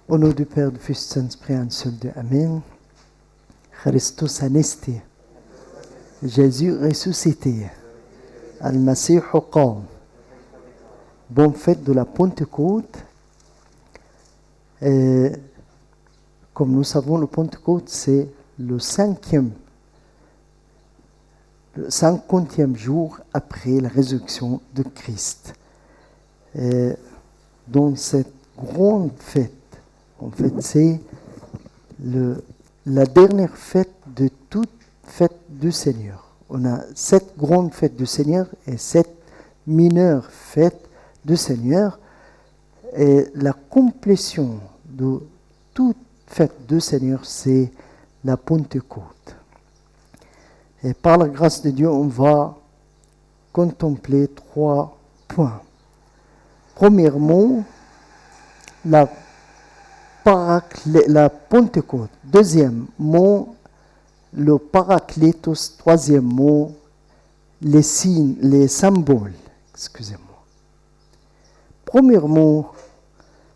Au nom du Père, du Fils, du Saint-Esprit, un seul Dieu. Amen. Christus anesti. Jésus ressuscité. Al-Masih qam. Bonne fête de la Pentecôte. Et comme nous savons, le Pentecôte, c'est le 50e jour après la résurrection de Christ. Et dans cette grande fête, en fait, c'est la dernière fête de toute fête du Seigneur. On a 7 grandes fêtes du Seigneur et 7 mineures fêtes du Seigneur. Et la complétion de toute fête du Seigneur, c'est la Pentecôte. Et par la grâce de Dieu, on va contempler 3 points. Premièrement, la Pentecôte. Deuxième mot, le Paraclétos. Troisième mot, les signes, les symboles. Excusez-moi. Premièrement,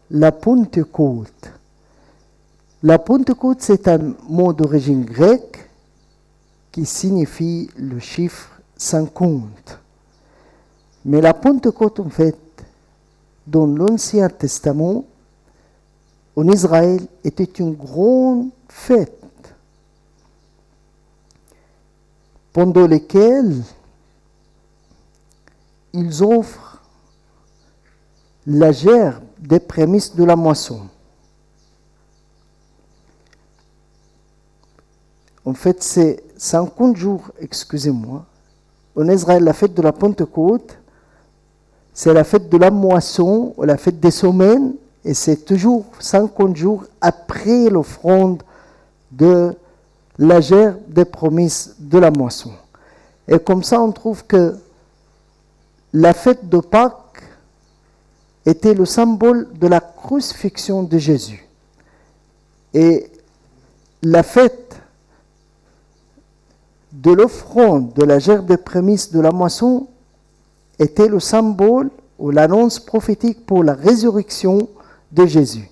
la Pentecôte. La Pentecôte, c'est un mot d'origine grecque qui signifie le chiffre 50. Mais la Pentecôte, en fait, dans l'Ancien Testament, en Israël, était une grande fête pendant laquelle ils offrent la gerbe des prémices de la moisson. En fait, c'est 50 jours, excusez-moi. En Israël, la fête de la Pentecôte, c'est la fête de la moisson, ou la fête des semaines, et c'est toujours 50 jours après l'offrande de la gerbe des promesses de la moisson. Et comme ça, on trouve que la fête de Pâques était le symbole de la crucifixion de Jésus. Et la fête de l'offrande de la gerbe des prémices de la moisson était le symbole ou l'annonce prophétique pour la résurrection de Jésus.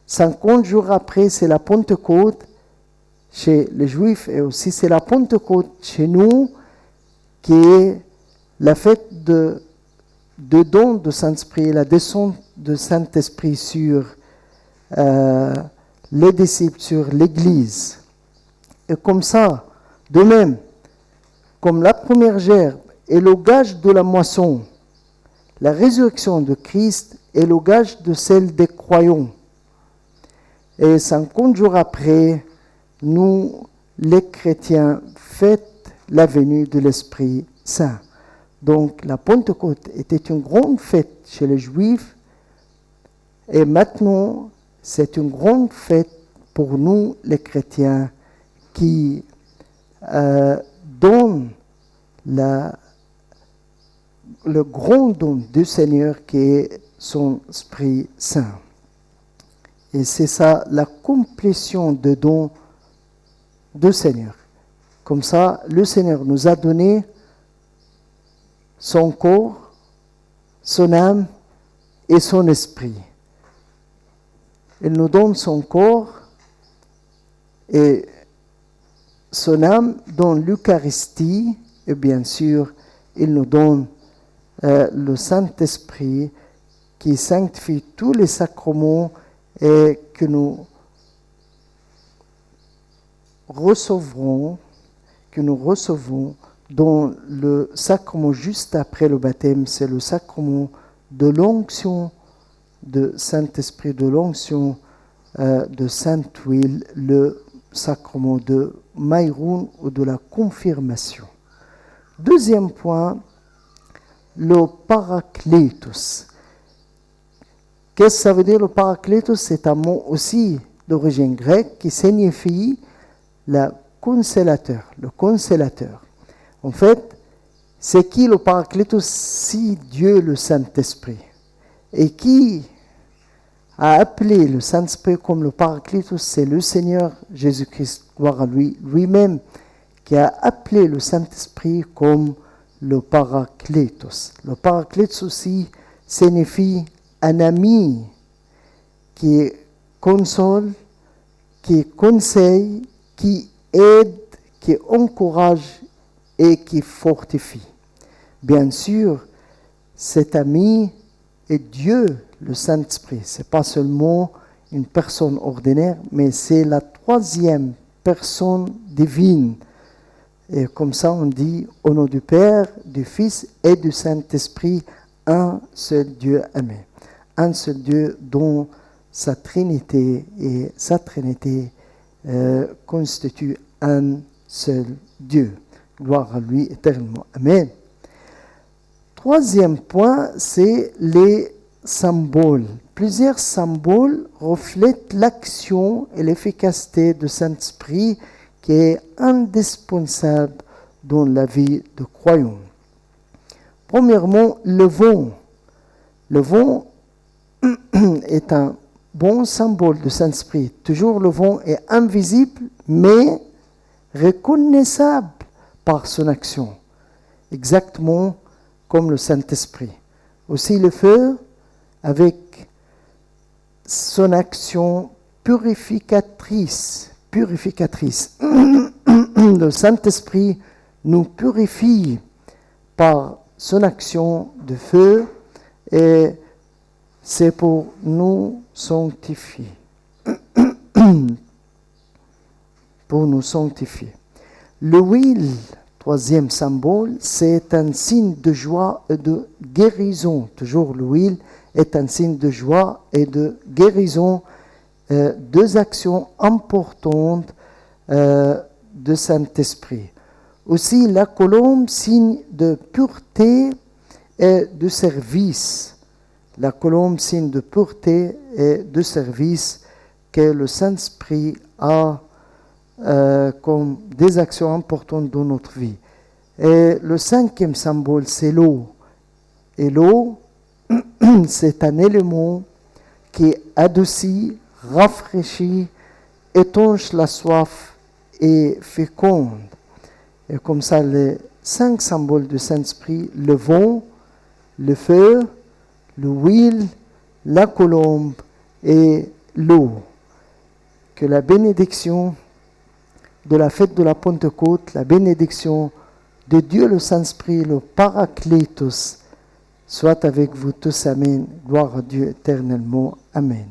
50 jours après, c'est la Pentecôte chez les Juifs et aussi c'est la Pentecôte chez nous qui est la fête de don de Saint-Esprit, la descente de Saint-Esprit sur les disciples, sur l'Église. Et comme ça, de même, comme la première gerbe est le gage de la moisson, la résurrection de Christ est le gage de celle des croyants. Et 50 jours après, nous, les chrétiens, fêtent la venue de l'Esprit Saint. Donc la Pentecôte était une grande fête chez les Juifs et maintenant c'est une grande fête pour nous, les chrétiens, qui donne le grand don du Seigneur qui est son Esprit Saint. Et c'est ça, la complétion de don du Seigneur. Comme ça, le Seigneur nous a donné son corps, son âme et son esprit. Il nous donne son corps et son âme dans l'Eucharistie, et bien sûr, il nous donne le Saint-Esprit qui sanctifie tous les sacrements et que nous recevons dans le sacrement juste après le baptême. C'est le sacrement de l'onction de Saint-Esprit, de l'onction de Sainte Huile, le sacrement de Maïroun ou de la confirmation. Deuxième point, le Paraclétos. Qu'est-ce que ça veut dire le Paraclétos? C'est un mot aussi d'origine grecque qui signifie le consolateur. En fait, c'est qui le Paraclétos? Si Dieu, le Saint-Esprit. Et qui a appelé le Saint-Esprit comme le Paraclétos? C'est le Seigneur Jésus-Christ, gloire à lui, lui-même, qui a appelé le Saint-Esprit comme le Paraclétos. Le Paraclétos aussi signifie un ami qui est console, qui conseille, qui aide, qui encourage et qui fortifie. Bien sûr, cet ami est Dieu, le Saint-Esprit. Ce n'est pas seulement une personne ordinaire, mais c'est la troisième personne divine. Et comme ça, on dit au nom du Père, du Fils et du Saint-Esprit, un seul Dieu aimé. Un seul Dieu dont sa Trinité et sa Trinité constituent un seul Dieu. Gloire à lui éternellement. Amen. Troisième point, c'est les symboles. Plusieurs symboles reflètent l'action et l'efficacité du Saint-Esprit qui est indispensable dans la vie de croyant. Premièrement, le vent. Le vent est un bon symbole du Saint-Esprit. Toujours le vent est invisible, mais reconnaissable par son action. Exactement comme le Saint-Esprit. Aussi le feu, avec son action purificatrice. Le Saint-Esprit nous purifie par son action de feu et c'est pour nous sanctifier. Pour nous sanctifier. L'huile, troisième symbole, c'est un signe de joie et de guérison. Toujours l'huile est un signe de joie et de guérison. Deux actions importantes de Saint-Esprit. Aussi la colombe, signe de pureté et de service. La colombe, signe de pureté et de service que le Saint-Esprit a comme des actions importantes dans notre vie. Et le cinquième symbole, c'est l'eau. Et l'eau, c'est un élément qui adoucit, rafraîchit, étanche la soif et féconde. Et comme ça, les 5 symboles du Saint-Esprit, le vent, le feu, l'huile, la colombe et l'eau. Que la bénédiction de la fête de la Pentecôte, la bénédiction de Dieu le Saint-Esprit, le Paraclétos, soit avec vous tous. Amen. Gloire à Dieu éternellement. Amen.